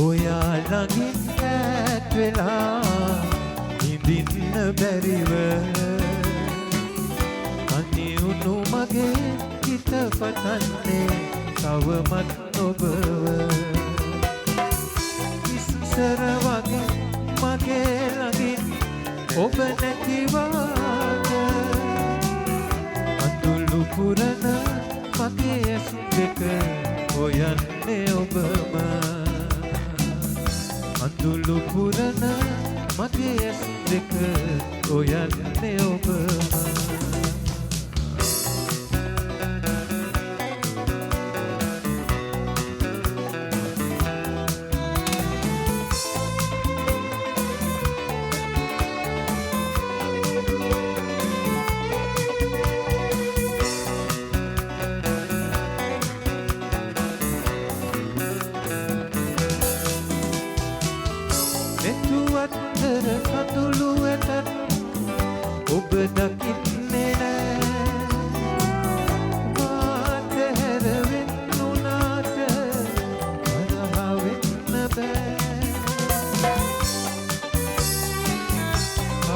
ඔයා ළඟින් ඈත් වෙලා ඉඳින්න බැරිව අනිඋණු මගේ හිත පතන්නේ තවමත් ඔබව ඉස්සර වගේ මගේ ළඟින් ඔබ නැතිවාද අඳුළු පුරන මගේ ඇස් දෙක හොයන්නේ ඔබම අඳුළු පුරන මගේ ඇස් දෙක හොයන්නේ ඔබම කඳුළු ඇතත් ඔබ දකින්නේ නෑ මාත හැරවෙන්න උනාට තරහ වෙන්න බෑ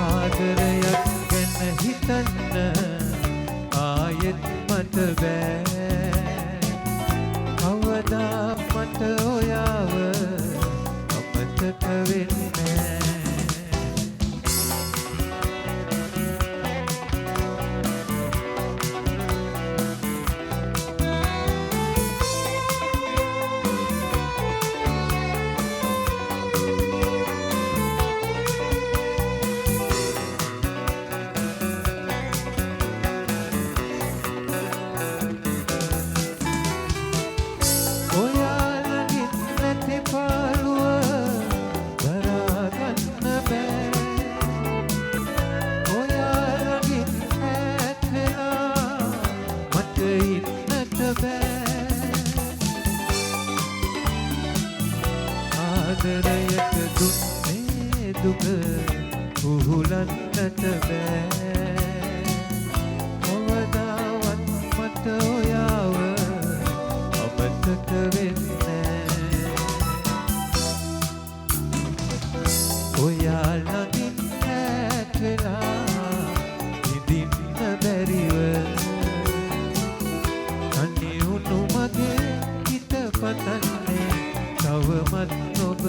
ආදරයක් ගැන හිතන්න ආයෙත් මට බෑ කවදා මට ඔයාව අමතක වෙන්නේ ආදරයට දුන්නේ දුක පුහුලන්නට බෑ කවදාවත් මට ඔයාව අමතක වෙන්නේ ඔයා ළඟින් ඈත් වෙලා ඉඳින්න බැරිව අනිඋණු මගේ හිත පතන්නේ තවමත් ඔබ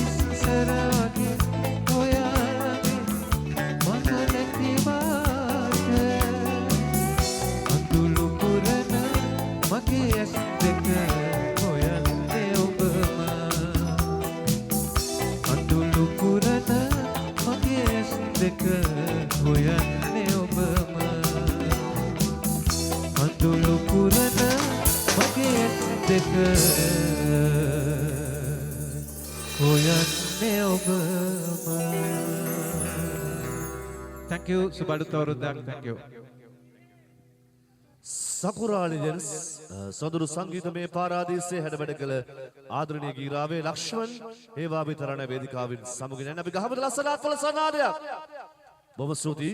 ඉස්සර වගේ ඔයාලගේ මම නැතිවාද අඳුළු පුරන මගේ ඇස් දෙක හොයන්නේ ඔබම අඳුළු පුරන මගේ ඇස් දෙක හොයන්නේ ඔබම අඳුළු පුරන මගේ ඇස් දෙක හොයන්නේ ඔබම Thank you සුබඩුත් අවුරුද්දක් thank you සකුරාලි ජෙන්ස් සොඳුරු සංගීතමය පාරාදීසයේ හැඩවැඩ කළ ආදරණීය ගීරාවේ ලක්ෂ්මන් ඒවා විතරණ වේදිකාවෙන් සමුගෙන අපි ගහමු ලස්සනක් වල සනාදයක් බොහොම ස්තුතියි